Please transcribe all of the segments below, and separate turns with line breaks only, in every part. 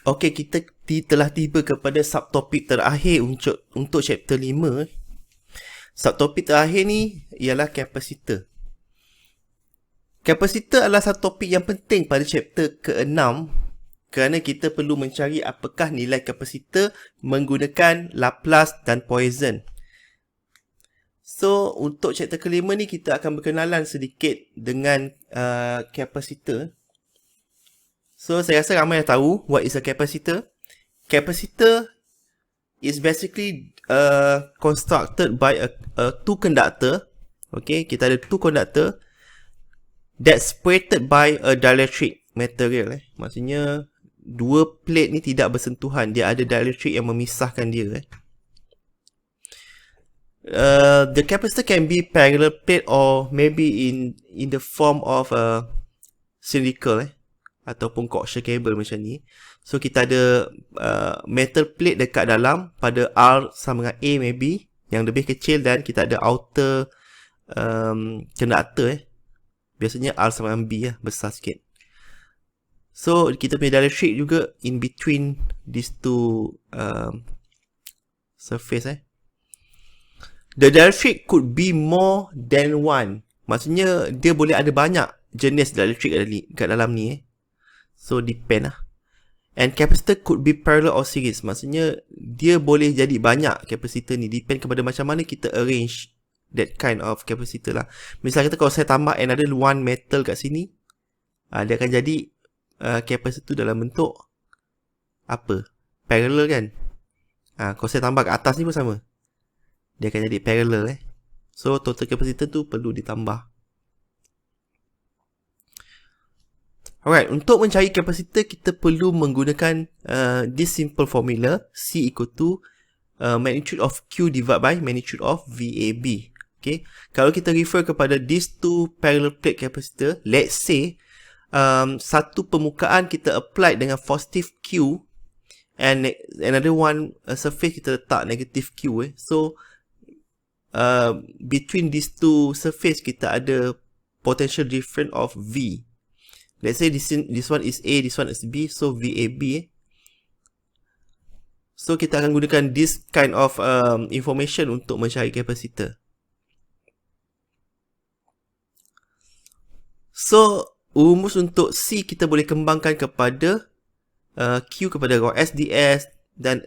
Okey, kita telah tiba kepada subtopik terakhir untuk chapter 5. Subtopik terakhir ni ialah kapasitor. Kapasitor adalah satu topik yang penting pada chapter ke-6 kerana kita perlu mencari apakah nilai kapasitor menggunakan Laplace dan Poisson. So, untuk chapter ke-5 ni kita akan berkenalan sedikit dengan kapasitor. So, saya rasa ramai yang tahu what is a capacitor. Capacitor is basically constructed by a two conductor. Okay, kita ada two conductor that's separated by a dielectric material. Maksudnya dua plate ni tidak bersentuhan, dia ada dielectric yang memisahkan dia. The capacitor can be parallel plate or maybe in the form of a cylindrical ataupun coaxial cable macam ni. So kita ada metal plate dekat dalam pada R sama dengan A maybe yang lebih kecil, dan kita ada outer conductor biasanya R sama dengan B besar sikit. So kita punya dielectric juga in between these two surface. The dielectric could be more than one. Maksudnya dia boleh ada banyak jenis dielectric kat dalam ni. So depend lah. And capacitor could be parallel or series. Maksudnya dia boleh jadi banyak capacitor ni. Depend kepada macam mana kita arrange that kind of capacitor lah. Misalnya kalau saya tambah another one metal kat sini, dia akan jadi capacitor dalam bentuk apa? Parallel kan? Kalau saya tambah kat atas ni pun sama. Dia akan jadi parallel. So total capacitor tu perlu ditambah. Alright, untuk mencari kapasitor kita perlu menggunakan this simple formula, C equal to magnitude of Q divided by magnitude of VAB. Okay, kalau kita refer kepada these two parallel plate capacitor, let's say satu permukaan kita apply dengan positive Q and another one surface kita letak negative Q. So between these two surface kita ada potential difference of V. Let's say this one is A, this one is B, so VAB. So kita akan gunakan this kind of information untuk mencari kapasitor. So rumus untuk C kita boleh kembangkan kepada Q kepada rho S ds dan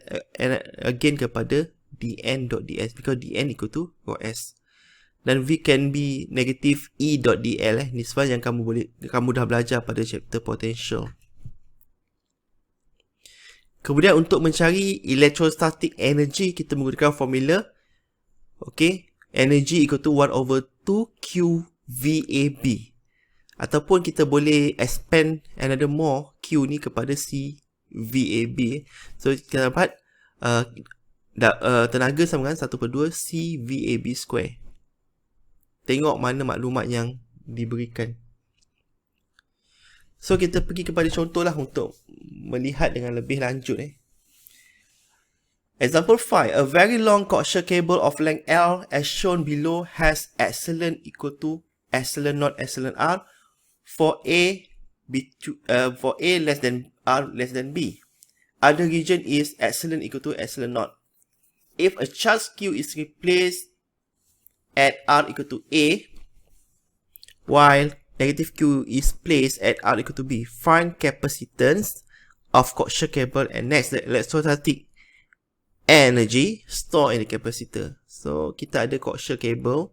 again kepada dn.ds because dn equal to rho S. Dan V can be negative E.dl. Ni soal yang kamu dah belajar pada chapter potential. Kemudian untuk mencari electrostatic energy kita menggunakan formula. Okay, energy equal to 1 over 2 Q VAB. Ataupun kita boleh expand another more Q ni kepada C VAB. So kita dapat tenaga sama dengan 1/2 C VAB square. Tengok mana maklumat yang diberikan. So kita pergi kepada contoh lah untuk melihat dengan lebih lanjut. Example 5. A very long coaxial cable of length L as shown below has epsilon equal to epsilon naught epsilon R for A less than R less than B. Other region is epsilon equal to epsilon naught. If a charge Q is replaced at R equal to A, while negative Q is placed at R equal to B, find capacitance of coaxial cable and next the electrostatic energy stored in the capacitor. So kita ada coaxial cable,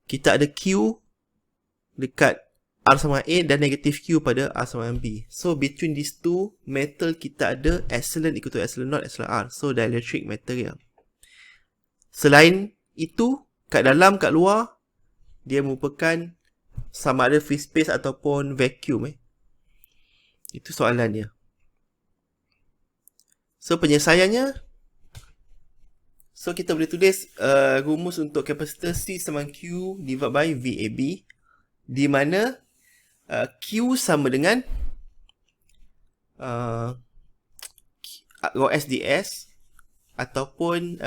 kita ada Q dekat R sama A dan negative Q pada R sama B. So between these two metal kita ada epsilon equal to epsilon naught epsilon R. So dielectric material. Selain itu, kat dalam, kat luar, dia merupakan sama ada free space ataupun vacuum. Itu soalannya. So penyelesaiannya, so kita boleh tulis rumus untuk kapasitor C sama Q divided by VAB, di mana Q sama dengan rho S ds ataupun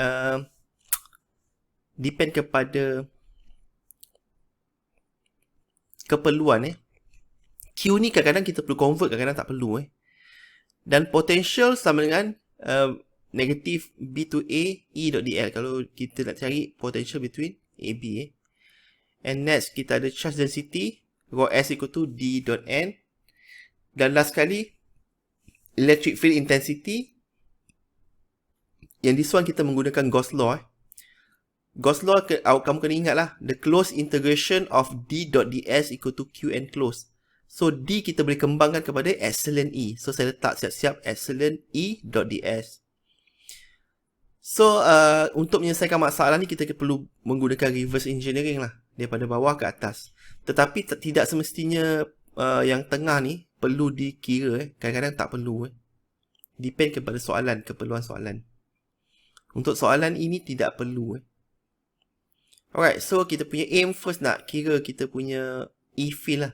depend kepada keperluan. Q ni kadang-kadang kita perlu convert, kadang-kadang tak perlu. Dan potential sama dengan negatif B to A E.dl. Kalau kita nak cari potential between A, B. And next, kita ada charge density, rho S equal to D.N. Dan last sekali, electric field intensity. Yang this one kita menggunakan Gauss law. Gauss law, kamu kena ingat lah, the closed integration of D.ds equal to Qn close. So, D kita boleh kembangkan kepada epsilon E. So, saya letak siap-siap epsilon E.ds. So, untuk menyelesaikan masalah ni, kita perlu menggunakan reverse engineering lah. Daripada bawah ke atas. Tetapi tidak semestinya yang tengah ni perlu dikira. Kadang-kadang tak perlu. Depend kepada soalan, keperluan soalan. Untuk soalan ini tidak perlu. Alright, so kita punya aim first nak kira kita punya E-field lah.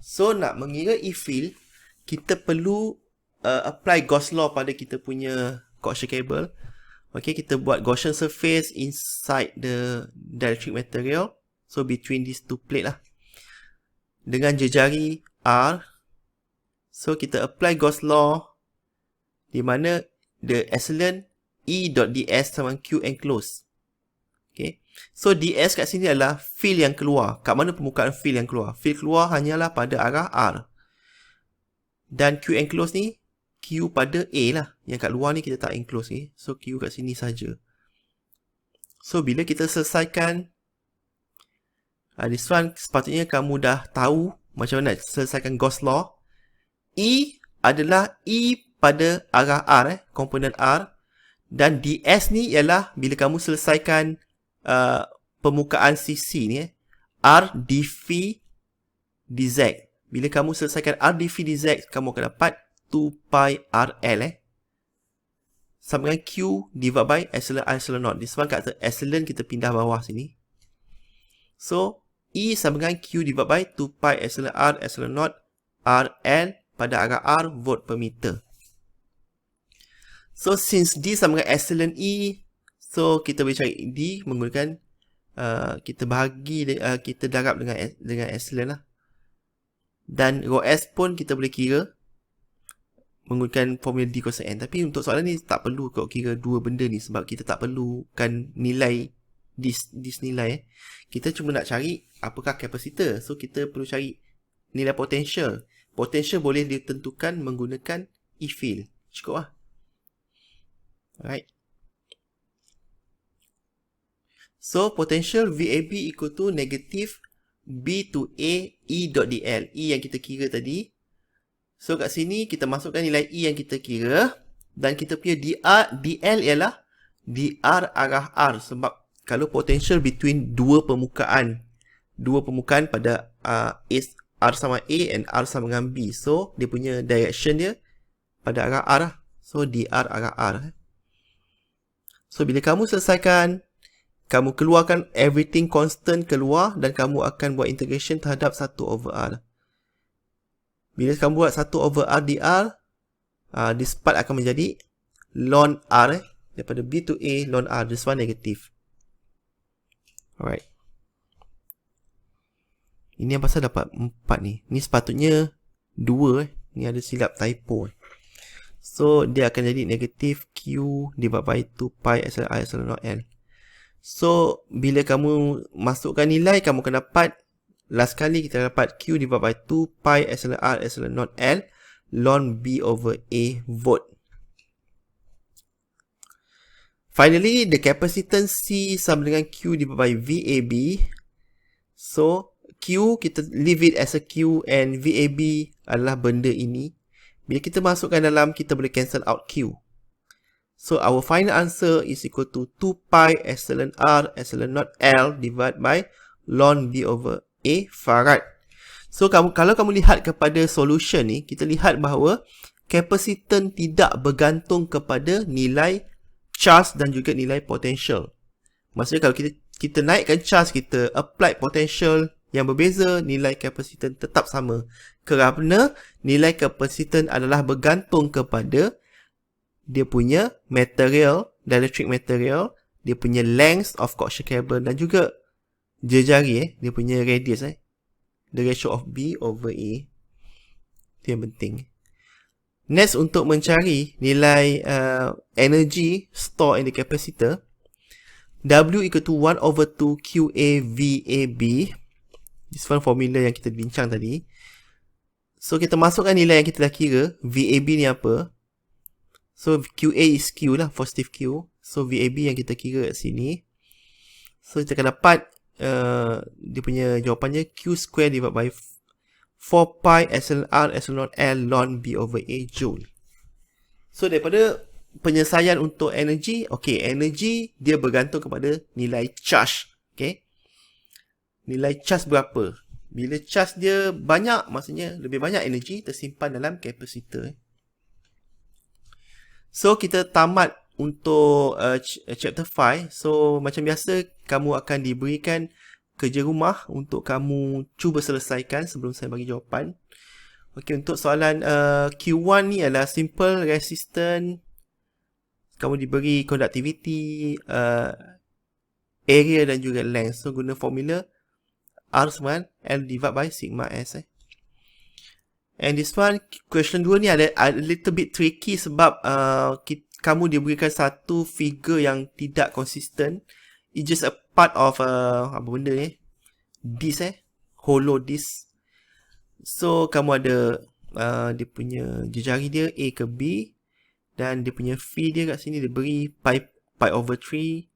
So, nak mengira E-field, kita perlu apply Gauss law pada kita punya coaxial cable. Okay, kita buat Gaussian surface inside the dielectric material. So, between these two plate lah. Dengan jejari R. So, kita apply Gauss law. Di mana the epsilon E.ds sama Q enclosed. Okay. So, ds kat sini adalah field yang keluar. Kat mana permukaan field yang keluar? Field keluar hanyalah pada arah R. Dan Q enclosed ni, Q pada A lah. Yang kat luar ni kita tak enclose. Okay. So, Q kat sini saja. So, bila kita selesaikan this one, sepatutnya kamu dah tahu macam mana selesaikan Gauss law. E adalah E pada arah R, komponen R. Dan ds ni ialah bila kamu selesaikan permukaan sisi ni, R dv dz. Bila kamu selesaikan R dv dz, kamu akan dapat 2 pi RL sama dengan Q divided by epsilon R epsilon naught. This one kata epsilon kita pindah bawah sini. So, E sama dengan Q divided by 2 pi epsilon R epsilon naught RL pada arah R volt per meter. So, since D sama dengan epsilon E, so kita boleh cari D menggunakan kita bahagi, kita darab dengan epsilon lah. Dan rho S pun kita boleh kira menggunakan formula D kuasa N. Tapi untuk soalan ni tak perlu kau kira dua benda ni sebab kita tak perlukan nilai this nilai. Kita cuma nak cari apakah kapasitor. So, kita perlu cari nilai potential. Potential boleh ditentukan menggunakan E-field. Cukup lah. Alright. So, potential VAB equal to negative B to A E.dl. E yang kita kira tadi. So, kat sini kita masukkan nilai E yang kita kira. Dan kita punya DL ialah DR arah R. Sebab kalau potential between dua permukaan pada R sama A and R sama dengan B. So, dia punya direction dia pada arah R lah. So, DR arah R. So, bila kamu selesaikan, kamu keluarkan everything constant keluar dan kamu akan buat integration terhadap 1 over R. Bila kamu buat 1 over R dr, this part akan menjadi ln R. Daripada B to A, ln R. This one negative. Alright. Ini yang pasal dapat 4 ni. Ni sepatutnya 2. Ni ada silap typo. So, dia akan jadi negatif Q divided by 2 pi epsilon R epsilon naught L. So, bila kamu masukkan nilai, kamu akan dapat, last kali kita dapat Q divided by 2 pi epsilon R epsilon naught L ln B over A volt. Finally, the capacitance C sama dengan Q divided by VAB. So, Q, kita leave it as a Q and VAB adalah benda ini. Bila kita masukkan dalam, kita boleh cancel out Q. So, our final answer is equal to 2 pi epsilon R epsilon naught L divided by ln B over A farad. So, kalau kamu lihat kepada solution ni, kita lihat bahawa capacitance tidak bergantung kepada nilai charge dan juga nilai potential. Maksudnya kalau kita naikkan charge, kita apply potential yang berbeza, nilai capacitance tetap sama. Kerana nilai capacitance adalah bergantung kepada dia punya material, dielectric material, dia punya length of coaxial cable dan juga jejari, dia punya radius, the ratio of B over A. Itu yang penting. Next, untuk mencari nilai energy store in the capacitor, W equal to 1 over 2 QA VAB. This one formula yang kita bincang tadi. So kita masukkan nilai yang kita dah kira. VAB ni apa? So QA is Q lah, positive Q. So VAB yang kita kira kat sini. So kita akan dapat dia punya jawapannya Q square divided by 4 pi epsilon R epsilon L ln B over A joule. So daripada penyelesaian untuk energy, okay, energy dia bergantung kepada nilai charge. Okay, nilai charge berapa? Bila charge dia banyak, maksudnya lebih banyak energy tersimpan dalam kapasitor. So kita tamat untuk chapter 5. So macam biasa, kamu akan diberikan kerja rumah untuk kamu cuba selesaikan sebelum saya bagi jawapan. Okey, untuk soalan Q1 ni adalah simple resistance. Kamu diberi conductivity, area dan juga length. So guna formula R sama L divided by sigma S. And this one, question 2 ni ada a little bit tricky sebab kamu diberikan satu figure yang tidak konsisten. It's just a part of apa benda ni? Disk hollow disk. So kamu ada dia punya jejari dia A ke B, dan dia punya phi dia kat sini dia beri pi over 3.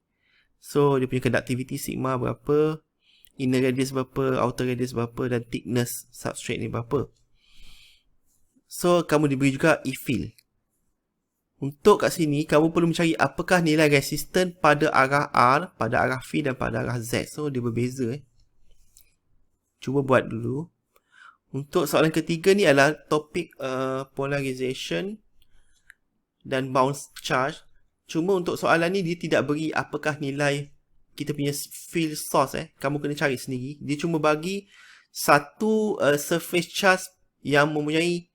So dia punya conductivity sigma berapa, inner radius berapa, outer radius berapa, dan thickness substrate ni berapa. So kamu diberi juga E-field. Untuk kat sini, kamu perlu mencari apakah nilai resisten pada arah R, pada arah phi dan pada arah Z. So, dia berbeza. Cuba buat dulu. Untuk soalan ketiga ni adalah topik polarization dan bounce charge. Cuma untuk soalan ni, dia tidak beri apakah nilai kita punya field source. Kamu kena cari sendiri. Dia cuma bagi satu surface charge yang mempunyai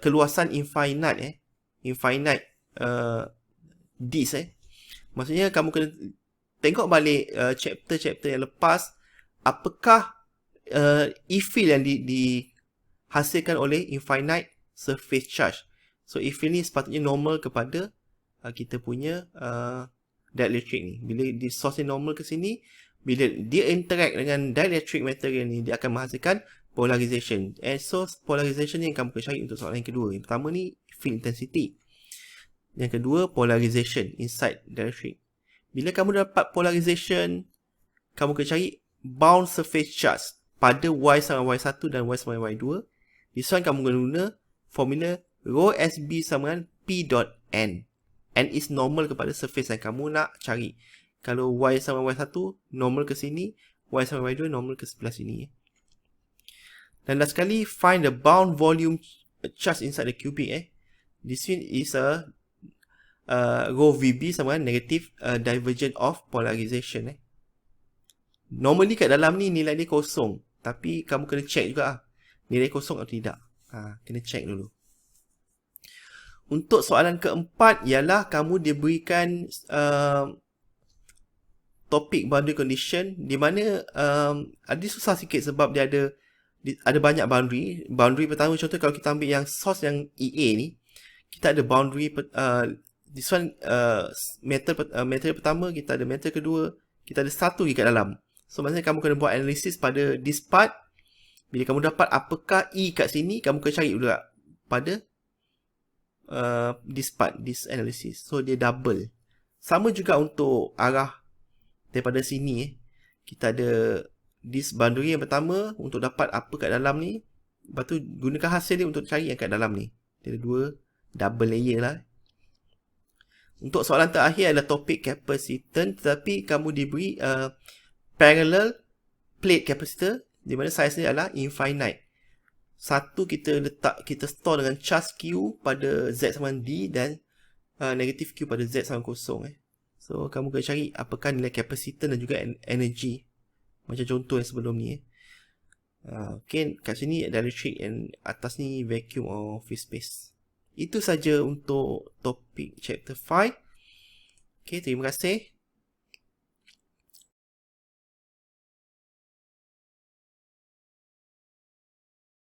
keluasan infinite disk. Maksudnya kamu kena tengok balik chapter-chapter yang lepas, apakah E-field yang dihasilkan oleh infinite surface charge. So E-field ni sepatutnya normal kepada kita punya dielectric ni. Bila di source ni normal ke sini, bila dia interact dengan dielectric material ni, dia akan menghasilkan polarization. And so polarization ni yang kamu kena cari untuk soalan yang kedua. Yang pertama ni field intensity. Yang kedua polarization inside dielectric. Bila kamu dapat polarization, kamu kena cari bound surface charge pada Y sama Y1 dan Y sama Y2. This one kamu kena guna formula rho SB sama dengan P dot N. N is normal kepada surface yang kamu nak cari. Kalau Y sama Y1 normal ke sini, Y sama Y2 normal ke sebelah sini. Dan last sekali, find the bound volume charge inside the cubic. This one is a rho VB sama dengan negative divergence of polarization. Normally kat dalam ni nilai dia kosong, tapi kamu kena check juga nilai kosong atau tidak. Kena check dulu. Untuk soalan keempat ialah kamu diberikan topik boundary condition, di mana ada susah sikit sebab dia ada banyak boundary. Boundary pertama, contoh kalau kita ambil yang source yang EA ni, kita ada boundary this one metal pertama, kita ada metal kedua, kita ada satu lagi kat dalam. So maksudnya kamu kena buat analisis pada this part. Bila kamu dapat apakah E kat sini, kamu kena cari dulu pada this part, this analysis. So dia double. Sama juga untuk arah daripada sini. Kita ada this boundary yang pertama untuk dapat apa kat dalam ni. Lepas tu gunakan hasil dia untuk cari yang kat dalam ni. Dia ada dua double layer lah. Untuk soalan terakhir adalah topik capacitance, tetapi kamu diberi parallel plate capacitor di mana saiz dia adalah infinite. Satu kita store dengan charge Q pada Z sama D dan negatif Q pada Z sama kosong. So kamu kena cari apakah nilai capacitance dan juga energy. Macam contoh yang sebelum ni. Okay, kat sini dielectric and atas ni vacuum or free space. Itu saja untuk topik chapter 5. Okay, terima kasih.